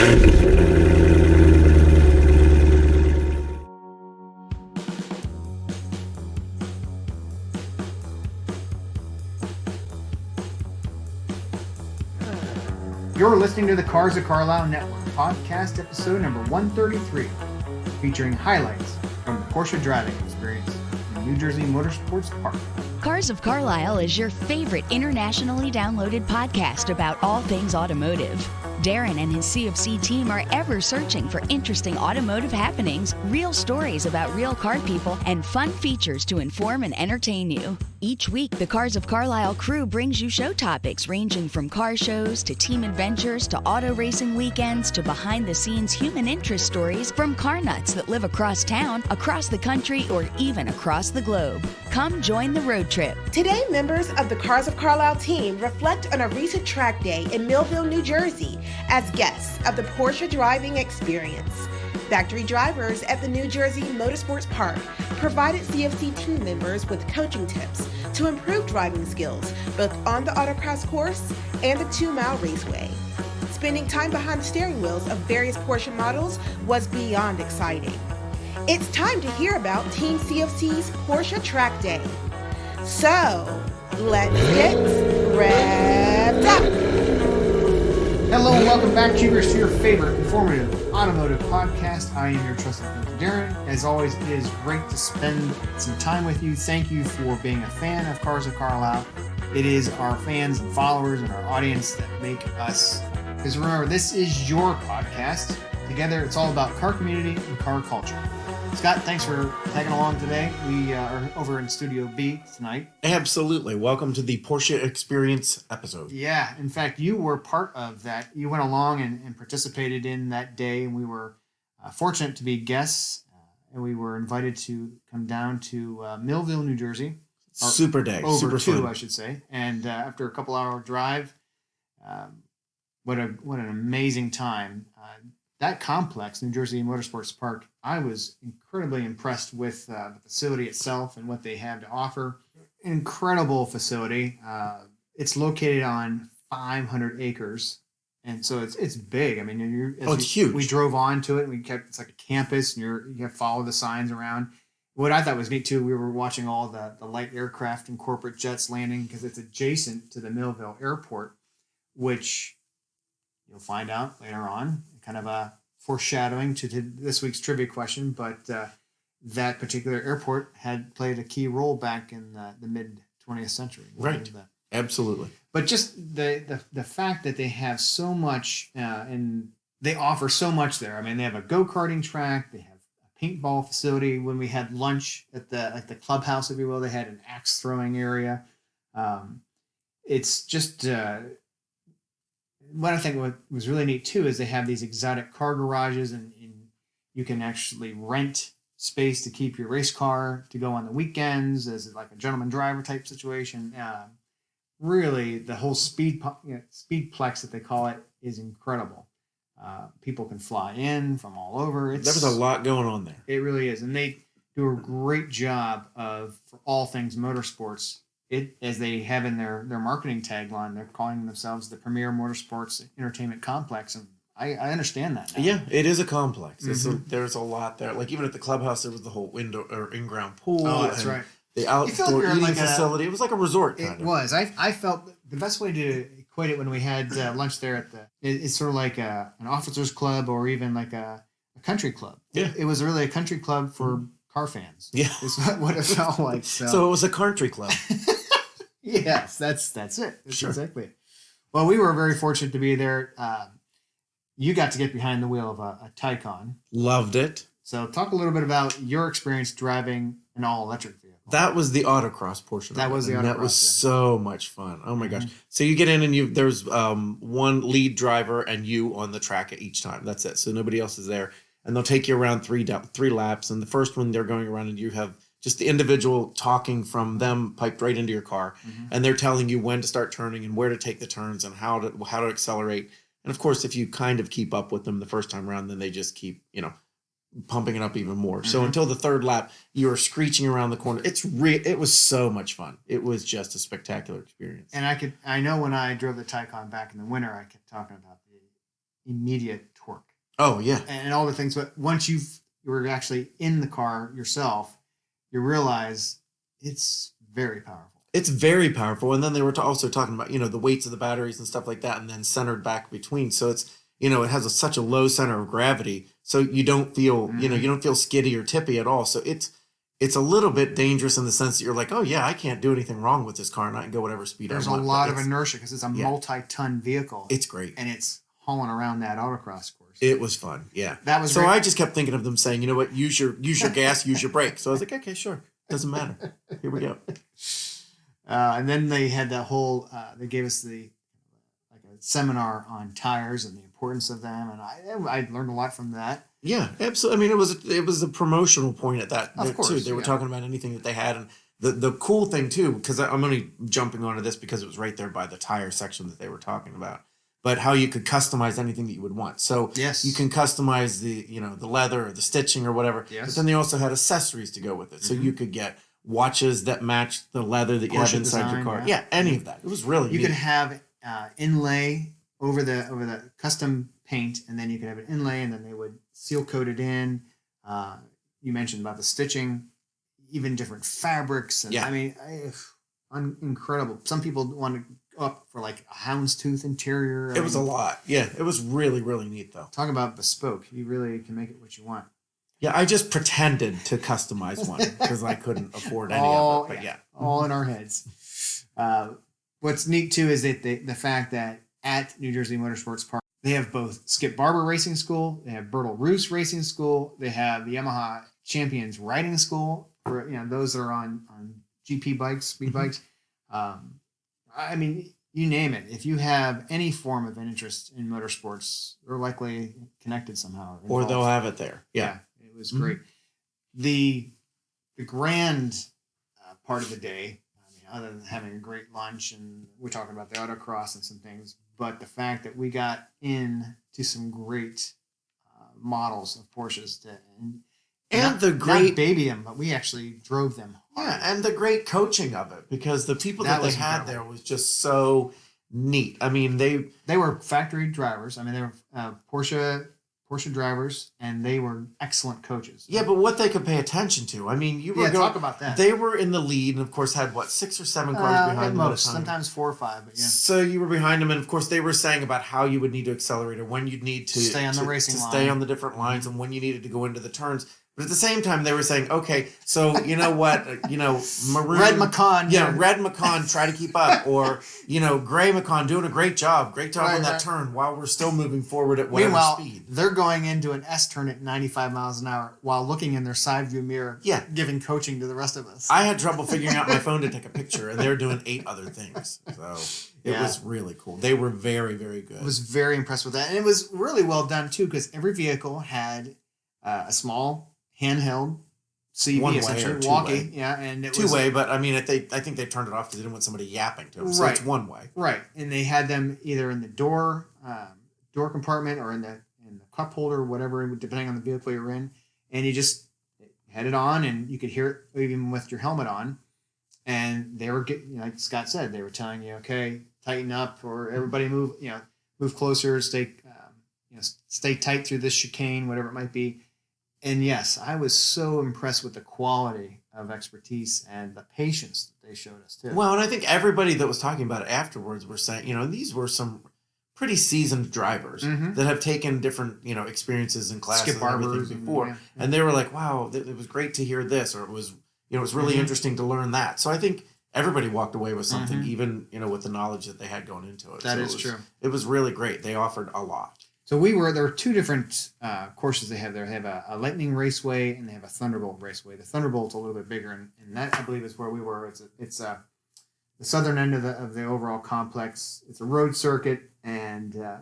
You're listening to the Cars of Carlisle Network podcast episode number 133, featuring highlights from the Porsche Driving Experience in New Jersey Motorsports Park. Cars of Carlisle is your favorite internationally downloaded podcast about all things automotive. Darren and his CFC team are ever searching for interesting automotive happenings, real stories about real car people, and fun features to inform and entertain you. Each week, the Cars of Carlisle crew brings you show topics ranging from car shows to team adventures to auto racing weekends to behind-the-scenes human interest stories from car nuts that live across town, across the country, or even across the globe. Come join the road trip. Today, members of the Cars of Carlisle team reflect on a recent track day in Millville, New Jersey, as guests of the Porsche Driving Experience. Factory drivers at the New Jersey Motorsports Park provided CFC team members with coaching tips to improve driving skills, both on the autocross course and the 2-mile raceway. Spending time behind the steering wheels of various Porsche models was beyond exciting. It's time to hear about Team CFC's Porsche Track Day. So, let's get revved up. Hello and welcome back, Tubers, to your favorite informative automotive podcast. I am your trusted friend Darren. As always, it is great to spend some time with you. Thank you for being a fan of Cars of Carlisle. It is our fans and followers and our audience that make us. Because remember, this is your podcast. Together, it's all about car community and car culture. Scott, thanks for tagging along today. We are over in Studio B tonight. Absolutely. Welcome to the Porsche Experience episode. Yeah. In fact, you were part of that. You went along and participated in that day, and we were fortunate to be guests, and we were invited to come down to Millville, New Jersey. Super day. Over super two, fun. I should say. And after a couple-hour drive, what an amazing time. That complex, New Jersey Motorsports Park, I was incredibly impressed with the facility itself and what they have to offer. Incredible facility. It's located on 500 acres, and so it's big. I mean, it's huge. We drove onto it, and it's like a campus, and you have to follow the signs around. What I thought was neat too, we were watching all the light aircraft and corporate jets landing because it's adjacent to the Millville Airport, which you'll find out later on. Kind of a foreshadowing to this week's trivia question, but that particular airport had played a key role back in the mid 20th century. Right. Absolutely. But just the fact that they have so much and they offer so much there. I mean, they have a go-karting track, they have a paintball facility. When we had lunch at the clubhouse, if you will, they had an axe throwing area. It's just what I think was really neat too is they have these exotic car garages, and you can actually rent space to keep your race car to go on the weekends as like a gentleman driver type situation. Really, the whole speedplex that they call it is incredible. People can fly in from all over. There was a lot going on there. It really is, and they do a great job for all things motorsports. As they have in their marketing tagline, they're calling themselves the premier motorsports entertainment complex, and I understand that now. Yeah, it is a complex. Mm-hmm. There's a lot there. Like even at the clubhouse, there was the whole in-ground pool. Oh, that's right. The outdoor eating facility. It was like a resort kind of. It was. I felt the best way to equate it when we had lunch there it's sort of like an officers club or even like a country club. Yeah. It was really a country club for car fans. Yeah. Is what it felt like. So it was a country club. Yes, that's it. That's sure. Exactly it. Well, we were very fortunate to be there. You got to get behind the wheel of a Taycan. Loved it. So talk a little bit about your experience driving an all-electric vehicle. That was the autocross portion. That was the autocross. That was so much fun. Oh my gosh! So you get in and there's one lead driver and you on the track at each time. That's it. So nobody else is there, and they'll take you around three laps. And the first one they're going around and you have just the individual talking from them piped right into your car, and they're telling you when to start turning and where to take the turns and how to accelerate. And of course, if you kind of keep up with them the first time around, then they just keep pumping it up even more. So until the third lap, you are screeching around the corner. It was so much fun. It was just a spectacular experience. And I know when I drove the Taycan back in the winter, I kept talking about immediate torque Oh yeah. and all the things. But once you were actually in the car yourself, you realize it's very powerful. It's very powerful. And then they were also talking about, the weights of the batteries and stuff like that, and then centered back between. So it's, it has such a low center of gravity. So you don't feel, you don't feel skiddy or tippy at all. So it's a little bit dangerous in the sense that you're like, oh yeah, I can't do anything wrong with this car and I can go whatever speed I want. There's a lot of inertia because it's a Yeah. multi-ton vehicle. It's great. And it's hauling around that autocross course. It was fun. Yeah. That was so great. I just kept thinking of them saying, you know what, use your gas, use your brake. So I was like, okay, sure. Doesn't matter. Here we go. And then they had that whole, they gave us a seminar on tires and the importance of them. And I learned a lot from that. Yeah, absolutely. I mean, it was a promotional point at that Of course, too. They were talking about anything that they had, and the cool thing too, because I'm only jumping onto this because it was right there by the tire section that they were talking about. But how you could customize anything that you would want. So Yes. you can customize the leather or the stitching or whatever. Yes. But then they also had accessories to go with it. So you could get watches that match the leather that you Porsche have inside design, your car. yeah. Yeah, any of that. It was really You neat. could have inlay over the custom paint, and then you could have an inlay, and then they would seal coat it in. You mentioned about the stitching, even different fabrics, and Yeah. I mean, incredible. Some people want to go up for like a houndstooth interior. It was a lot. Yeah, it was really, really neat though. Talk about bespoke. You really can make it what you want. Yeah, I just pretended to customize one because I couldn't afford any of it. But yeah. all in our heads. What's neat too is that the fact that at New Jersey Motorsports Park, they have both Skip Barber Racing School, they have Bertil Roos Racing School, they have the Yamaha Champions Riding School for those that are on GP bikes, speed bikes. I mean, you name it. If you have any form of an interest in motorsports, they're likely connected somehow. Or they'll involved. have it there. Yeah. It was great. The grand part of the day, I mean, other than having a great lunch, and we're talking about the autocross and some things, but the fact that we got into some great models of Porsches And the not great baby them, but we actually drove them hard. Yeah, and the great coaching of it, because the people that they was had incredible. there was just so neat. I mean, They were factory drivers. I mean, they were Porsche drivers, and they were excellent coaches. yeah, but what they could pay attention to. I mean, you were going, talk about that. They were in the lead, and of course had 6 or 7 cars behind at them most, at a time. sometimes 4 or 5, but yeah. So you were behind them, and of course they were saying about how you would need to accelerate, or when you'd need to Stay on the racing to line. stay on the different lines, and when you needed to go into the turns. But at the same time, they were saying, okay, so you know what, maroon, Red Macan, yeah, red Macan, try to keep up, or gray Macan doing a great job Right, on that right. turn while we're still moving forward at whatever Meanwhile, speed. they're going into an S turn at 95 miles an hour while looking in their side view mirror, Yeah. giving coaching to the rest of us. I had trouble figuring out my phone to take a picture, and they were doing 8 other things. So it Yeah. was really cool. They were very, very good. I was very impressed with that. And it was really well done, too, because every vehicle had a small handheld CV, One-way essentially, or walkie. two-way. Yeah, and it Two-way, was but I mean, I think they turned it off because they didn't want somebody yapping to them. So Right. it's one way. right. And they had them either in the door compartment or in the cup holder, whatever, depending on the vehicle you're in. And you just had it on, and you could hear it even with your helmet on. And they were getting, like Scott said, they were telling you, okay, tighten up, or everybody move closer, stay tight through this chicane, whatever it might be. And yes, I was so impressed with the quality of expertise and the patience that they showed us too. Well, and I think everybody that was talking about it afterwards were saying, these were some pretty seasoned drivers Mhm. that have taken different, experiences and classes Skip and everything Barbers and, before. yeah. And they were like, wow, it was great to hear this, or it was really Mhm. interesting to learn that. So I think everybody walked away with something, Mhm. even, with the knowledge that they had going into it. That So is it was, true. It was really great. They offered a lot. So there were 2 different courses they have there. They have a Lightning Raceway, and they have a Thunderbolt Raceway. The Thunderbolt's a little bit bigger, and that, I believe, is where we were. It's the southern end of the overall complex. It's a road circuit, and it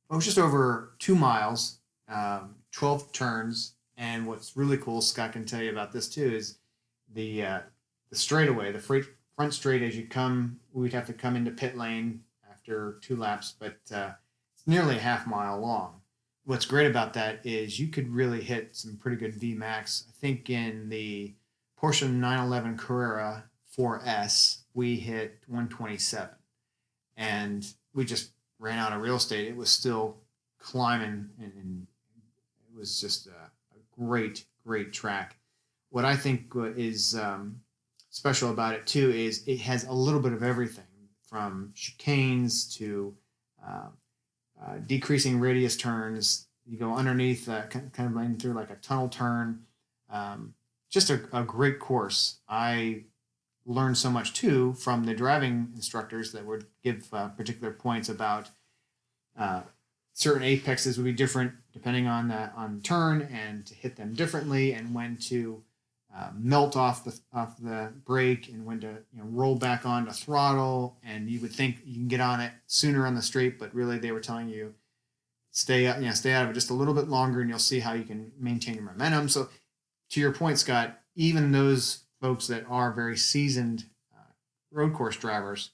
was just over 2 miles, 12 turns. And what's really cool, Scott can tell you about this too, is the straightaway, the front straight as you come. We'd have to come into pit lane after 2 laps, but it's nearly a half mile long. What's great about that is you could really hit some pretty good VMAX. I think in the Porsche 911 Carrera 4S, we hit 127. And we just ran out of real estate. It was still climbing, and it was just a great track. What I think is special about it too is it has a little bit of everything, from chicanes to decreasing radius turns. You go underneath, kind of running through like a tunnel turn. Just a great course. I learned so much too from the driving instructors that would give particular points about certain apexes would be different depending on turn, and to hit them differently, and when to melt off the brake, and when to roll back on the throttle. And you would think you can get on it sooner on the straight, but really they were telling you stay out of it just a little bit longer, and you'll see how you can maintain your momentum. So to your point, Scott, even those folks that are very seasoned road course drivers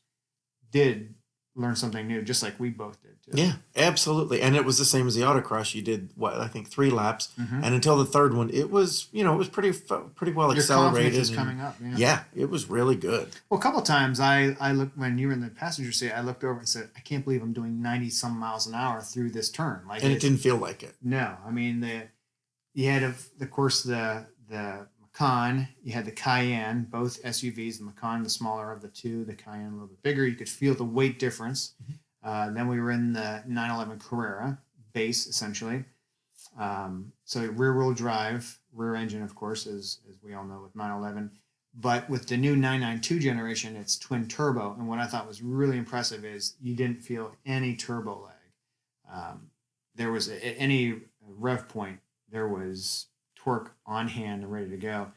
did learn something new, just like we both did too. Yeah, absolutely. And it was the same as the autocross. You did I think 3 laps, Mm-hmm. and until the third one, it was it was pretty well Your accelerated. confidence is coming up. Yeah, it was really good. Well, a couple of times I looked, when you were in the passenger seat, I looked over and said, I can't believe I'm doing 90 some miles an hour through this turn. Like, And it didn't feel like it. No, I mean you had of course the Macan, you had the Cayenne, both SUVs. The Macan, the smaller of the two, the Cayenne a little bit bigger. You could feel the weight difference. Then we were in the 911 Carrera base, essentially. So rear-wheel drive, rear engine, of course, as we all know with 911. But with the new 992 generation, it's twin turbo. And what I thought was really impressive is you didn't feel any turbo lag. There was at any rev point, there was torque on hand and ready to go.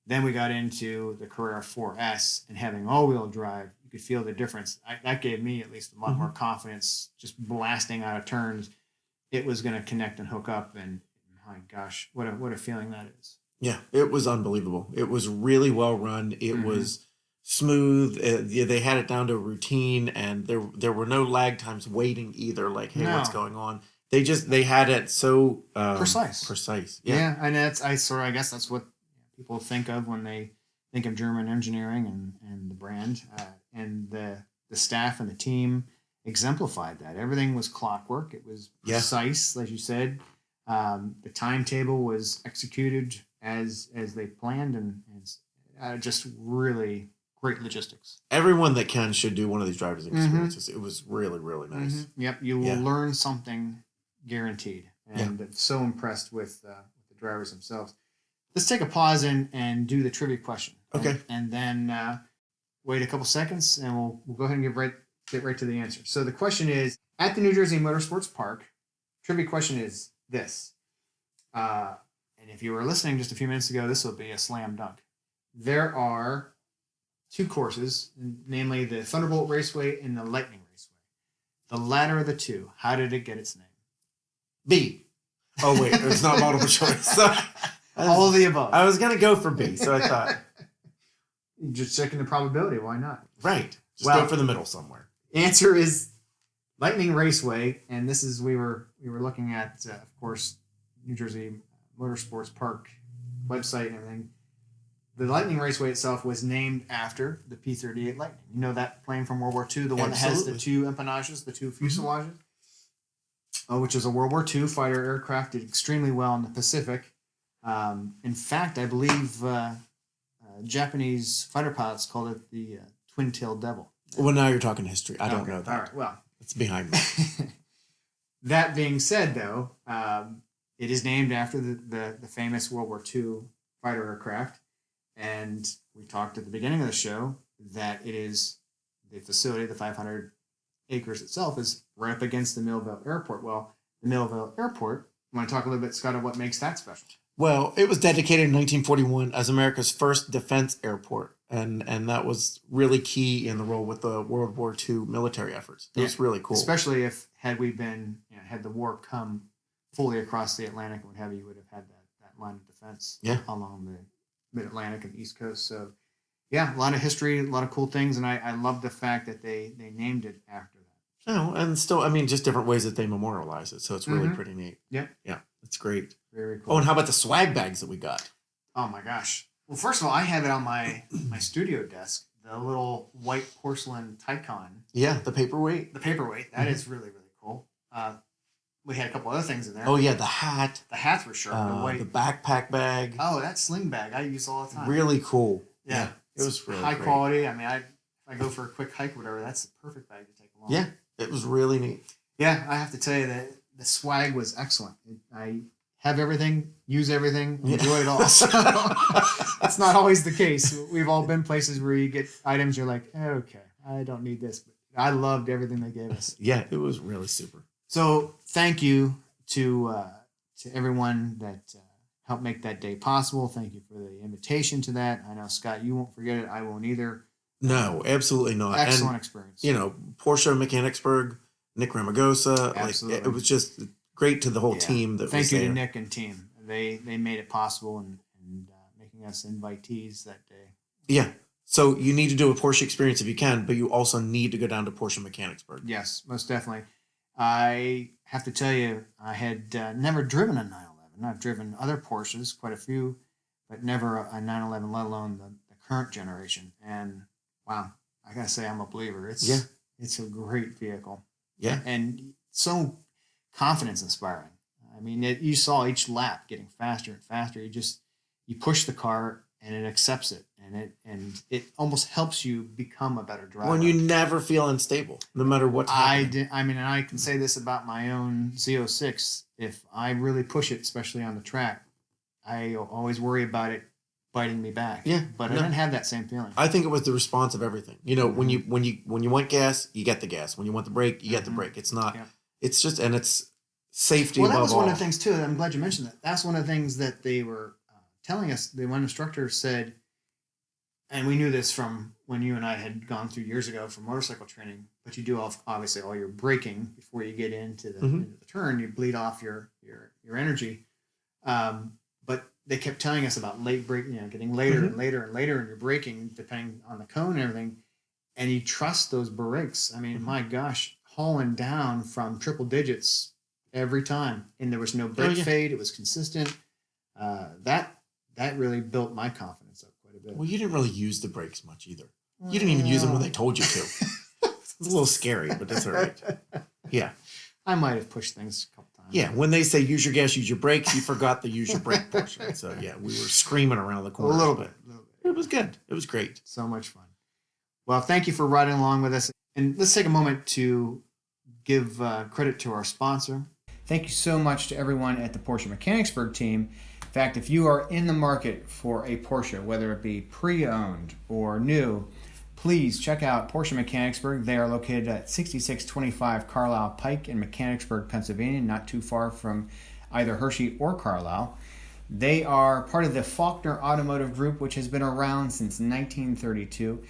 Then we got into the Carrera 4S, and having all-wheel drive, you could feel the difference. That gave me at least a lot more confidence, just blasting out of turns. It was going to connect and hook up, and my gosh, what a feeling that is. Yeah, it was unbelievable. It was really well run. It was smooth. They had it down to a routine, and there were no lag times waiting either. Like, hey, what's going on? They had it so precise. Yeah, and I guess that's what people think of when they think of German engineering and the brand, and the staff and the team exemplified that. Everything was clockwork. It was precise, as you said. The timetable was executed as they planned, and just really great logistics. Everyone that can should do one of these drivers experiences. It was really, really nice. Yep, you will learn something guaranteed, and I'm so impressed with the drivers themselves. Let's take a pause and do the trivia question. Okay. And then wait a couple seconds, and we'll go ahead and get right to the answer. So the question is, at the New Jersey Motorsports Park, trivia question is this. And if you were listening just a few minutes ago, this will be a slam dunk. There are 2 courses, namely the Thunderbolt Raceway and the Lightning Raceway. The latter of the 2, how did it get its name? B. Oh, wait, it's not multiple choice. All of the above. I was going to go for B, so I thought. Just checking the probability. Why not? Right. Just go for the middle somewhere. Answer is Lightning Raceway, and this is we were looking at, of course, New Jersey Motorsports Park website and everything. The Lightning Raceway itself was named after the P-38 Lightning. You know that plane from World War II, the one that has the 2 empennages, the 2 fuselages, which is a World War II fighter aircraft. Did extremely well in the Pacific. In fact, I believe Japanese fighter pilots called it the twin-tailed devil. Well, now you're talking history. I don't know that. All right, well. It's behind me. That being said, though, it is named after the famous World War II fighter aircraft. And we talked at the beginning of the show that it is the facility, the 500 acres itself, is right up against the Millville Airport. Well, the Millville Airport, you want to talk a little bit, Scott, of what makes that special? Well, it was dedicated in 1941 as America's first defense airport. And that was really key in the role with the World War II military efforts. It was really cool. Especially had the war come fully across the Atlantic and what have you, would have had that line of defense along the mid-Atlantic and East Coast. So, yeah, a lot of history, a lot of cool things. And I love the fact that they named it after that. Oh, and still, I mean, just different ways that they memorialize it. So it's really pretty neat. Yep. Yeah, it's great. Very cool. Oh, and how about the swag bags that we got? Oh, my gosh. Well, first of all, I have it on my studio desk, the little white porcelain Taycan. Yeah, the paperweight. The paperweight. That is really, really cool. we had a couple other things in there. Oh yeah, the hat, The hats were sharp. the backpack bag. Oh, that sling bag I use all the time. Really cool. Yeah. It was really high great. quality. I mean, if I go for a quick hike or whatever, that's the perfect bag to take along. Yeah, it was really neat. Yeah, I have to tell you that the swag was excellent. I have everything, use everything, enjoy it all. So it's not always the case. We've all been places where you get items, you're like, okay, I don't need this. But I loved everything they gave us. Yeah, it was really super. So thank you to everyone that helped make that day possible. Thank you for the invitation to that. I know, Scott, you won't forget it. I won't either. No, absolutely not. Excellent and, experience. Porsche Mechanicsburg, Nick Ramagosa, Absolutely. it was just great to the whole team. Thank you to Nick and team. They made it possible and making us invitees that day. Yeah. So you need to do a Porsche experience if you can, but you also need to go down to Porsche Mechanicsburg. Yes, most definitely. I have to tell you, I had never driven a 911. I've driven other Porsches, quite a few, but never a 911, let alone the current generation. And wow, I gotta say, I'm a believer. It's a great vehicle. Yeah. And so confidence inspiring. I mean, you saw each lap getting faster and faster. You push the car and it accepts it, and it almost helps you become a better driver. When you never feel unstable, no matter what's happening. And I can say this about my own Z06. If I really push it, especially on the track, I always worry about it biting me back. Yeah, but I didn't have that same feeling. I think it was the response of everything. When you want gas, you get the gas. When you want the brake, you get the brake. It's not. Yeah. It's just, and it's safety. Well, that above was one all. of the things too. I'm glad you mentioned that. That's one of the things that they were telling us. The one instructor said, and we knew this from when you and I had gone through years ago for motorcycle training. But you do obviously all your braking before you get into the turn. You bleed off your energy. But they kept telling us about late braking, getting later and later and later in your braking, depending on the cone and everything. And you trust those brakes. I mean, my gosh, hauling down from triple digits every time, and there was no brake fade. It was consistent. That really built my confidence up quite a bit. Well, you didn't really use the brakes much either. You didn't even use them when they told you to. It's a little scary, but that's all right. Yeah. I might have pushed things a couple times. Yeah, when they say use your gas, use your brakes, you forgot the use your brake portion. So, yeah, we were screaming around the corner. A little bit. It was good. It was great. So much fun. Well, thank you for riding along with us. And let's take a moment to give credit to our sponsor. Thank you so much to everyone at the Porsche Mechanicsburg team. In fact, if you are in the market for a Porsche, whether it be pre-owned or new, please check out Porsche Mechanicsburg. They are located at 6625 Carlisle Pike in Mechanicsburg, Pennsylvania, not too far from either Hershey or Carlisle. They are part of the Faulkner Automotive Group, which has been around since 1932.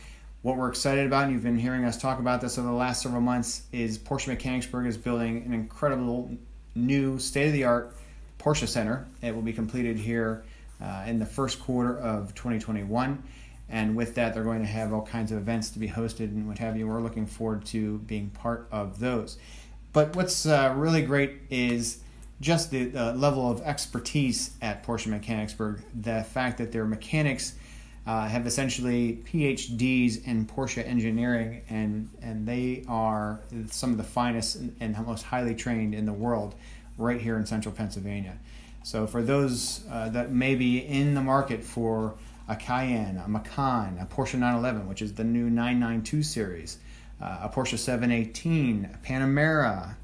What we're excited about, and you've been hearing us talk about this over the last several months, is Porsche Mechanicsburg is building an incredible new state-of-the-art Porsche Center. It will be completed here in the first quarter of 2021. And with that, they're going to have all kinds of events to be hosted and what have you. We're looking forward to being part of those. But what's really great is just the level of expertise at Porsche Mechanicsburg. The fact that their mechanics have essentially PhDs in Porsche engineering, and they are some of the finest and most highly trained in the world right here in central Pennsylvania. So for those that may be in the market for a Cayenne, a Macan, a Porsche 911, which is the new 992 series, a Porsche 718, a Panamera,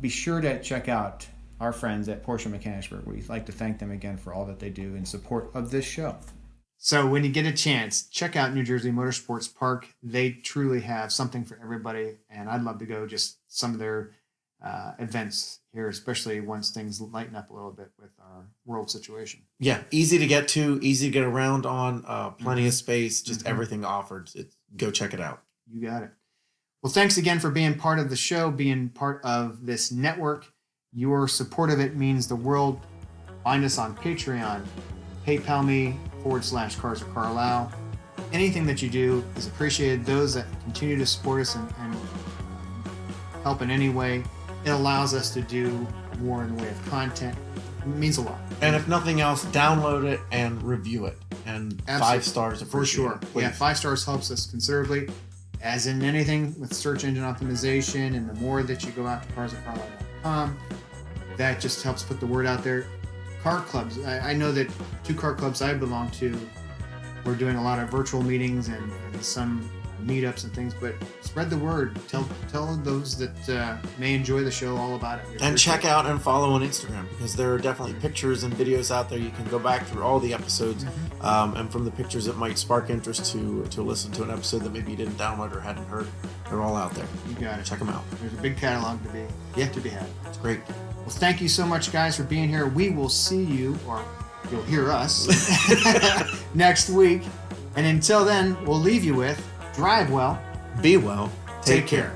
be sure to check out our friends at Porsche Mechanicsburg. We'd like to thank them again for all that they do in support of this show. So when you get a chance, check out New Jersey Motorsports Park. They truly have something for everybody, and I'd love to go just some of their events here, especially once things lighten up a little bit with our world situation. Yeah, easy to get to, easy to get around on, plenty of space, just everything offered. Go check it out. You got it. Well, thanks again for being part of the show, being part of this network. Your support of it means the world. Find us on Patreon, PayPal me /Cars of Carlisle. Anything that you do is appreciated. Those that continue to support us and help in any way, it allows us to do more in the way of content. It means a lot. And if nothing else, download it and review it. And Absolutely. 5 stars for sure. Please. Yeah, 5 stars helps us considerably. As in anything with search engine optimization, and the more that you go out to carsofcarlisle.com, that just helps put the word out there. Car clubs. I know that 2 car clubs I belong to, we're doing a lot of virtual meetings and some meetups and things, but spread the word. Tell those that may enjoy the show all about it. And check out and follow on Instagram, because there are definitely pictures and videos out there. You can go back through all the episodes, and from the pictures it might spark interest to listen to an episode that maybe you didn't download or hadn't heard. They're all out there. You got it. Check them out. There's a big catalog yet to be had. It's great. Well, thank you so much, guys, for being here. We will see you, or you'll hear us, next week. And until then, we'll leave you with drive well, Be well. take care.